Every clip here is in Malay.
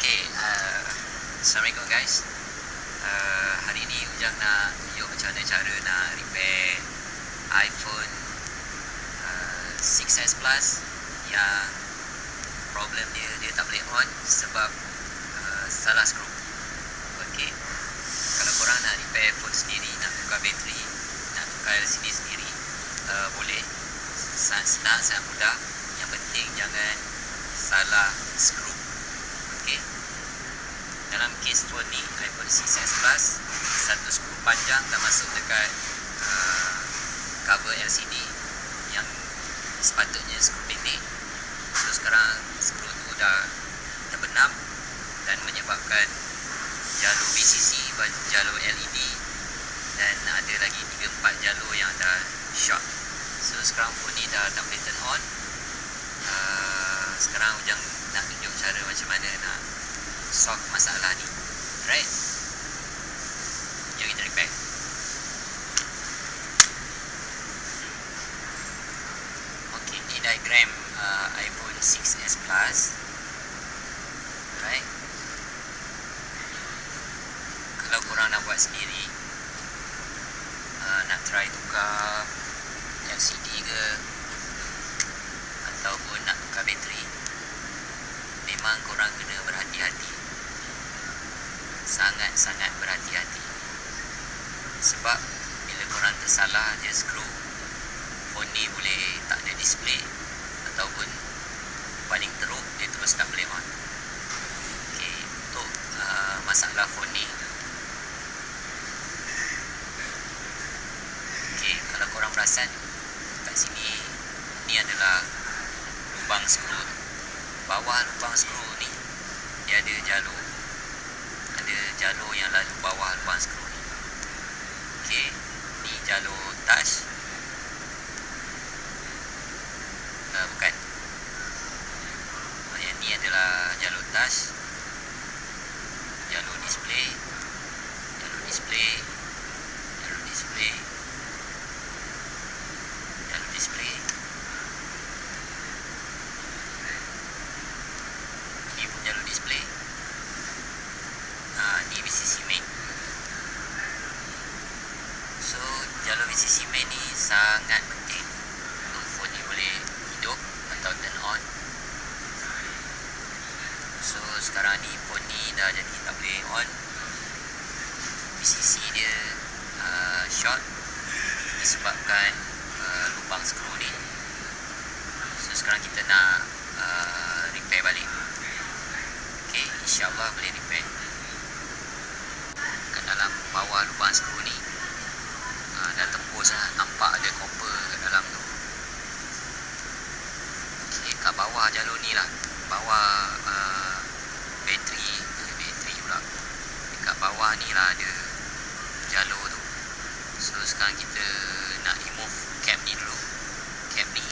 Okay, Assalamualaikum guys. Hari ni Ujang nak tunjuk macam mana cara nak repair iPhone 6s Plus yang problem dia tak boleh on sebab salah skru. Okay, kalau korang nak repair phone sendiri, nak tukar bateri, nak tukar LCD sendiri, boleh. Sangat senang, sangat mudah. Yang penting jangan salah skru. Okay, dalam kes phone ni, iPhone 6s Plus, satu skru panjang dah masuk dekat cover LCD yang sepatutnya skru pendek. So sekarang skru tu dah terbenam dan menyebabkan jalur VCC, jalur LED dan ada lagi 3-4 jalur yang dah short. So sekarang phone ni dah tak boleh turn on. Sekarang Ujang nak tunjuk cara macam mana nak solve masalah ni. Right? Jom kita repair. Okay, ni diagram iPhone 6s Plus. Right? Kalau korang nak buat sendiri, nak try tukar LCD ke ataupun nak tukar bateri, memang korang kena berhati-hati. Sangat-sangat berhati-hati. Sebab bila korang tersalah je skru, phone ni boleh tak ada display ataupun paling teruk dia terus tak boleh on. Okay, untuk masalah phone ni, okay, kalau korang perasan kat sini, ni adalah lubang skru. Bawah lubang skru ni dia ada jalur yang lalu bawah lubang skru ni. Okay, ni jalur touch, bukan, yang ni adalah jalur touch, jalur display, jalur display, jalur display, jalur display. Ni pun jalur display. Ni VCC main. So jalur VCC main ni sangat penting untuk phone ni boleh hidup atau turn on. So sekarang ni phone ni dah jadi tak boleh on. VCC dia short disebabkan lubang skru ni. So sekarang kita nak repair balik. Okay, insyaAllah boleh repair. Kat dalam bawah lubang skru ni dah tembus lah, nampak ada copper kat dalam tu. Okay, kat bawah jalur ni lah, bawah bateri pula, dekat bawah ni lah ada jalur tu. So sekarang kita nak remove cap ni dulu. Cap ni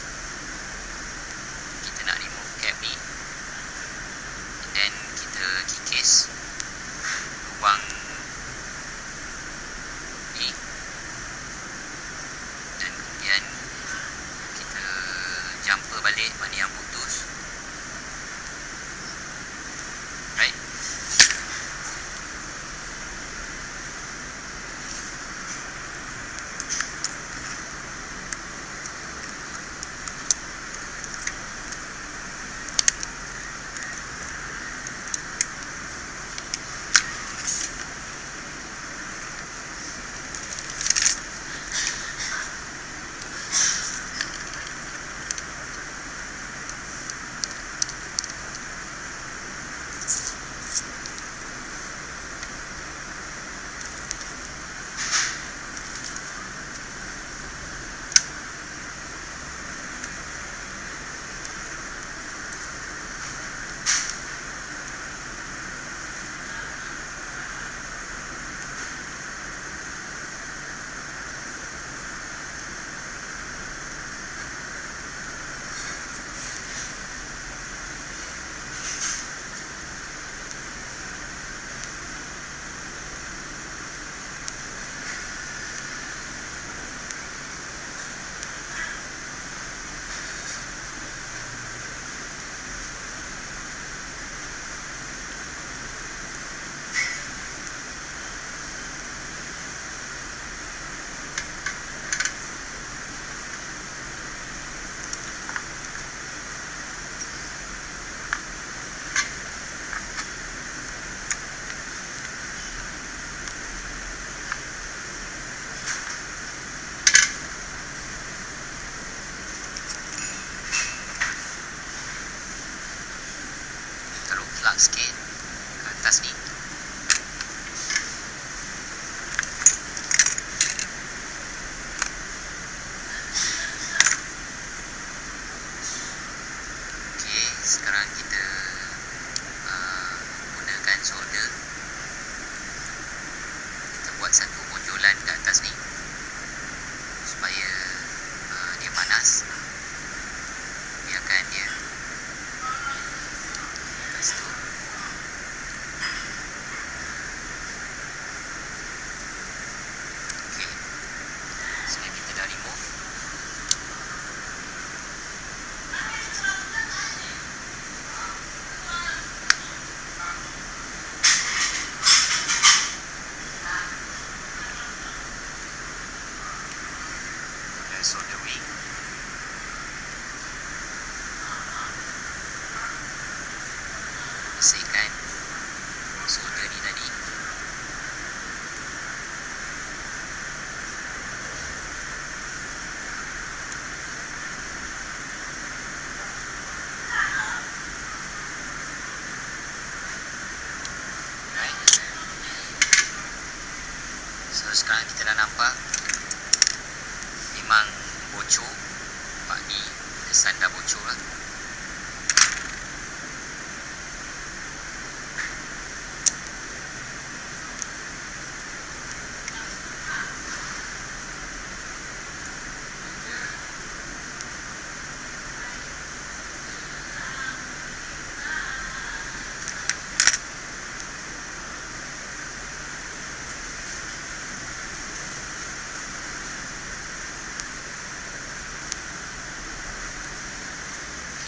kita nak remove cap ni, then kita kikis lubang ni, dan kemudian kita jumper balik mana yang putus. flux sikit ke atas ni. Okey, sekarang kita gunakan solder. Kita buat satu bonjolan ke atas ni supaya dia panas. Biarkan dia. Lepas tu okey, sekarang kita dah remove. Dan solder wing. Bersihkan solder ni tadi. Right. So sekarang kita dah nampak memang bocor. Nampak ni kesan dah bocor lah.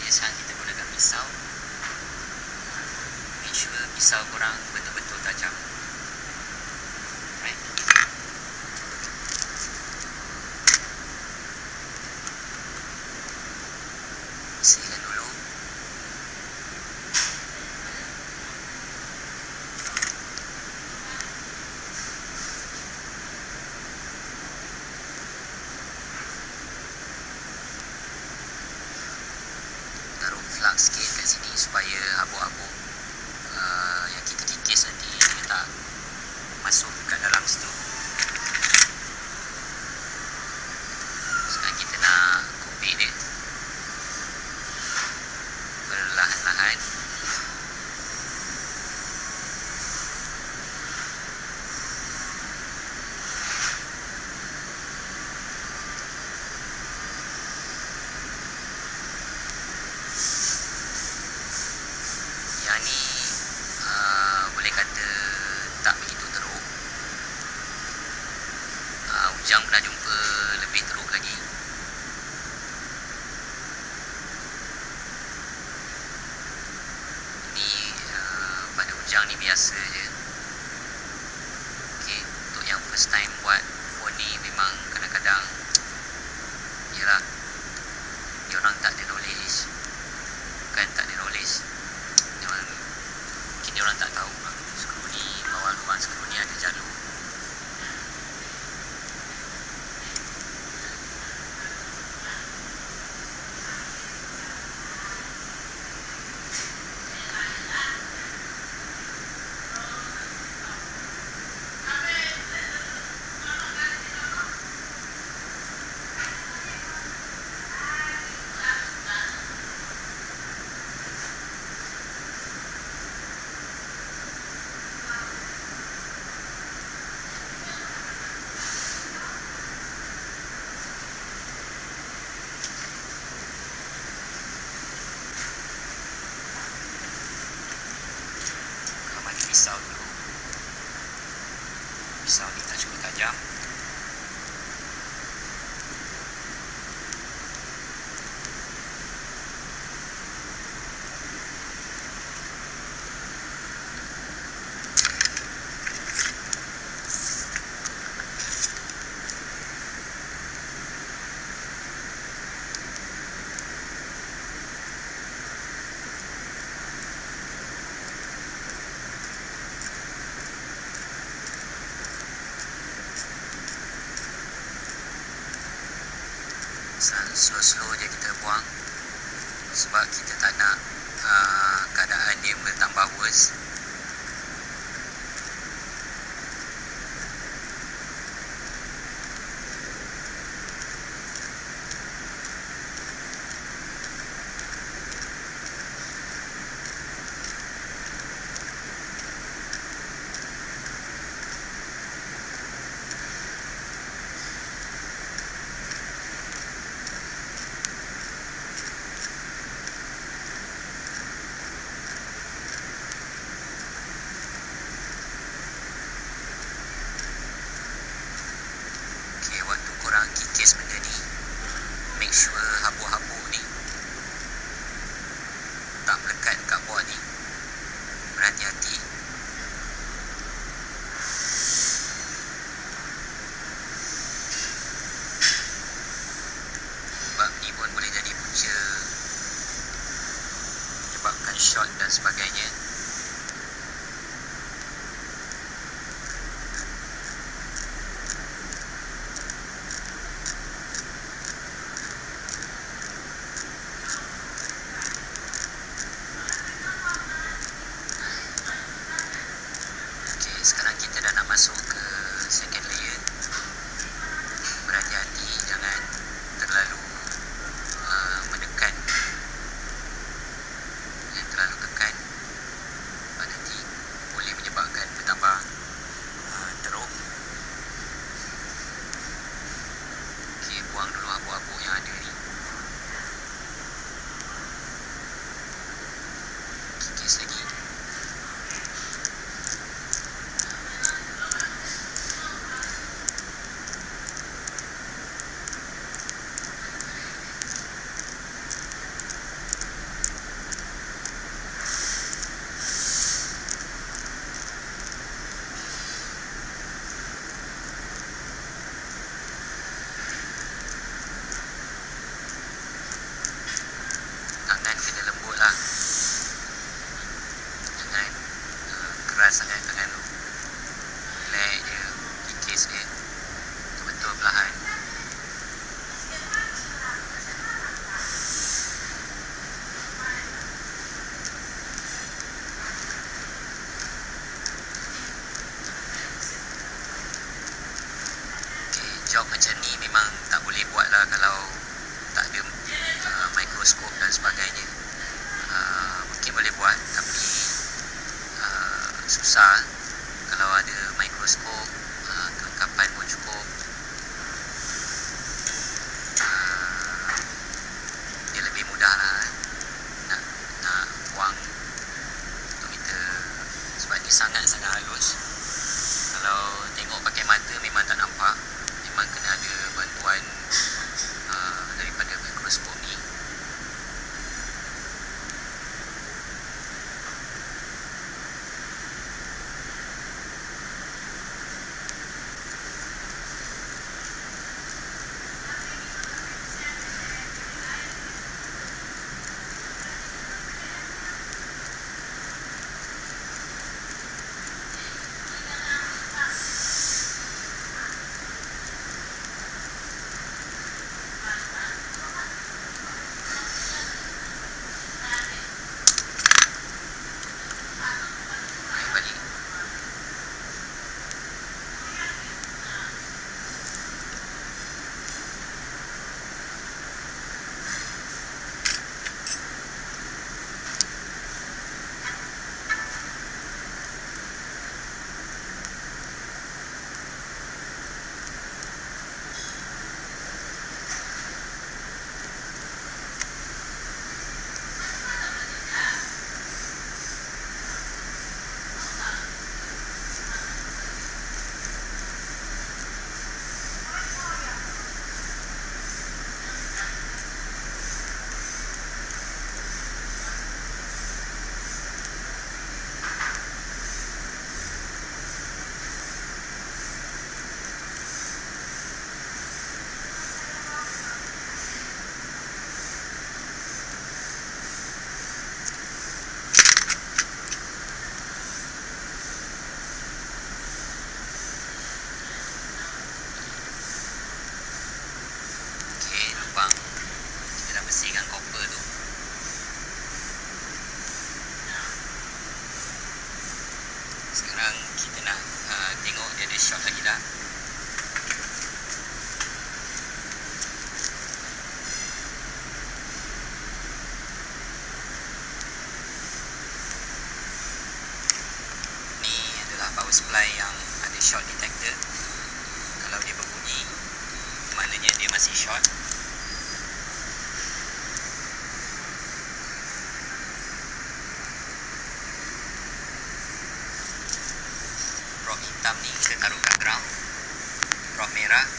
Sekarang kita gunakan pisau. Make sure pisau korang betul-betul tajam. Right. Bersihkan dulu. Taruh flux sikit kat sini supaya habuk-habuk yang kita kikis nanti dia tak masuk kat dalam situ. Sekarang kita nak kopek dia perlahan-lahan. Yang ni boleh kata tak begitu teruk. Ujang pernah jumpa lebih teruk lagi. Ni pada Ujang ni biasa je. Okay, untuk yang first time buat phone ni memang kadang-kadang yelah, diorang tak ada knowledge. Bukan tak ada knowledge, memang mungkin diorang tak tahu lah skru ni, bawah lubang skru ni ada jalur. Pisau dulu. Pisau ni tak cukup tajam. Slow-slow je kita buang sebab kita tak nak keadaan dia bertambah dan sebagainya. Sekarang kita dah nak masuk ke second layer. Berhati-hati jangan terlalu menekan, jangan terlalu tekan, sebab nanti boleh menyebabkan bertambah teruk. Okey, buang dulu abuk-abuk yang ada ni. Kikis lagi. Kena lembut lah, jangan keras sangat tangan tu. Relax je, kikis dia betul-betul perlahan. Okay, job macam ni memang tak boleh buat lah kalau tak ada mikroskop dan sebagainya. Mungkin boleh buat tapi susah. Kalau ada mikroskop, kelengkapan pun cukup, dia lebih mudah lah nak buang untuk kita, sebab dia sangat-sangat halus. Kalau tengok pakai mata memang tak nampak, memang kena ada bantuan daripada mikroskop ni. Bersihkan copper tu. Sekarang kita nak tengok dia ada shot lagi dah. Ni adalah power supply yang ada shot detector. Kalau dia berbunyi, maknanya dia masih short. Rod hitam ni kita taruh kat ground, rod merah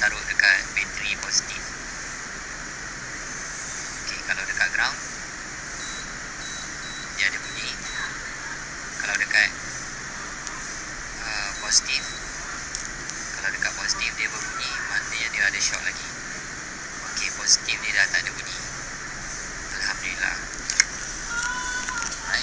taruh dekat bateri positif. Okey, kalau dekat ground dia ada bunyi, kalau dekat positif, kalau dekat positif dia berbunyi, maknanya dia ada short lagi. Okey, positif dia dah tak ada bunyi. Alhamdulillah. Right.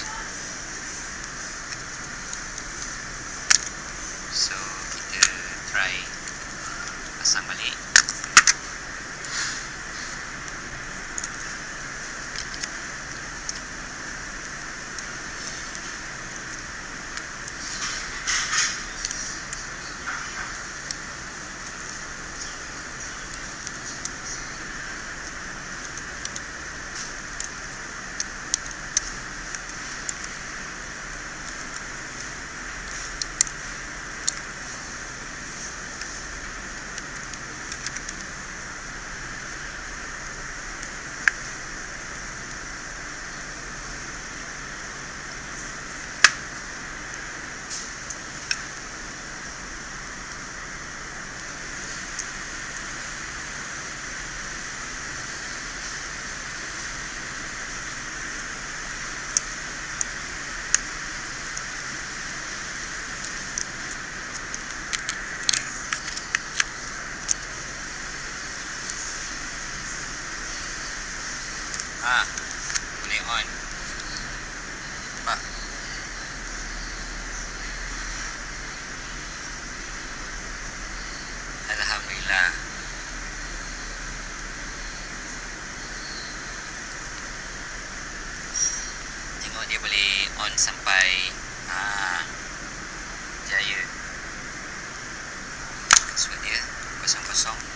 on sampai jaya. Password dia 005.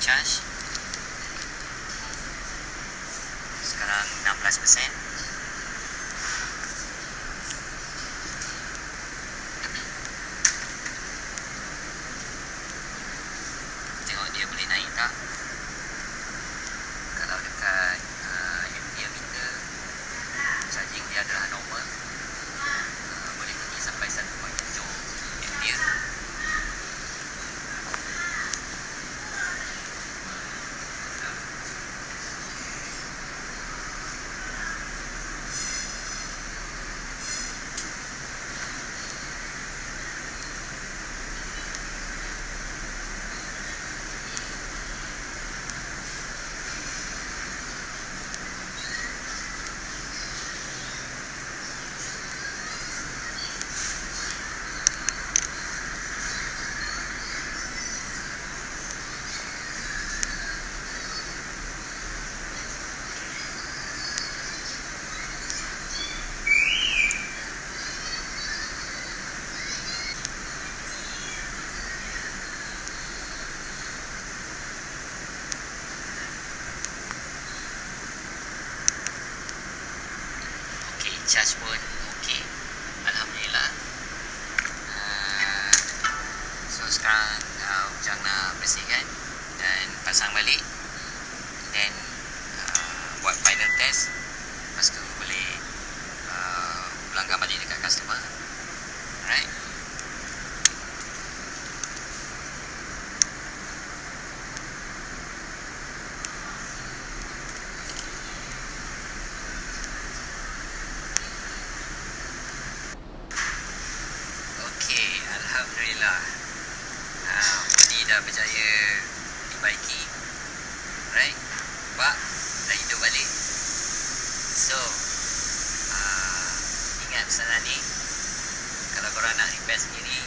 Charge sekarang 16%. Tengok dia boleh naik tak. Kalau dekat ampere meter charging dia adalah normal, boleh pergi sampai 1.7 ampere. Charge pun okey, alhamdulillah. So sekarang Ujang nak bersihkan dan pasang balik, then buat final test. Lepas tu boleh pulangkan balik dekat customer. Alright. Alhamdulillah, body dah berjaya dibaiki. Right, Pak dah hidup balik. So ingat pesanan ni, kalau korang nak repair sendiri,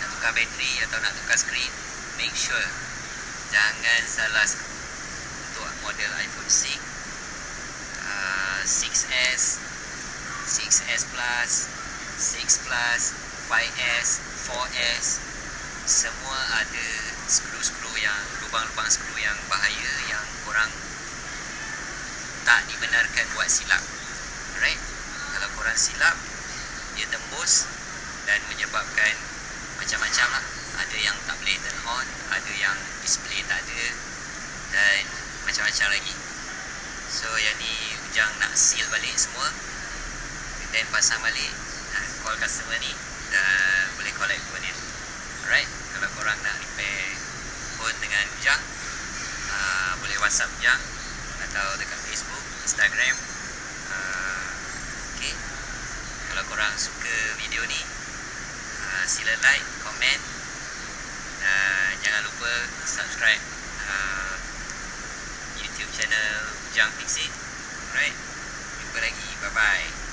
nak tukar bateri atau nak tukar skrin, make sure jangan salah skru. Untuk model iPhone 6, 6S, 6S Plus, 6 Plus, 5S, 4S, semua ada skru-skru yang, lubang-lubang skru yang bahaya, yang korang tak dibenarkan buat silap. Alright, kalau korang silap, dia tembus dan menyebabkan macam-macam lah. Ada yang tak boleh turn on, ada yang display tak ada, dan macam-macam lagi. So yang ni Ujang nak seal balik semua, dan pasang balik, call customer ni, dan boleh collect phone dia. Alright, kalau korang nak repair phone dengan Ujang, boleh WhatsApp Ujang atau dekat Facebook, Instagram. Okay, kalau korang suka video ni, sila like, komen, dan jangan lupa subscribe YouTube channel Ujang Fix It. Alright, jumpa lagi, bye bye.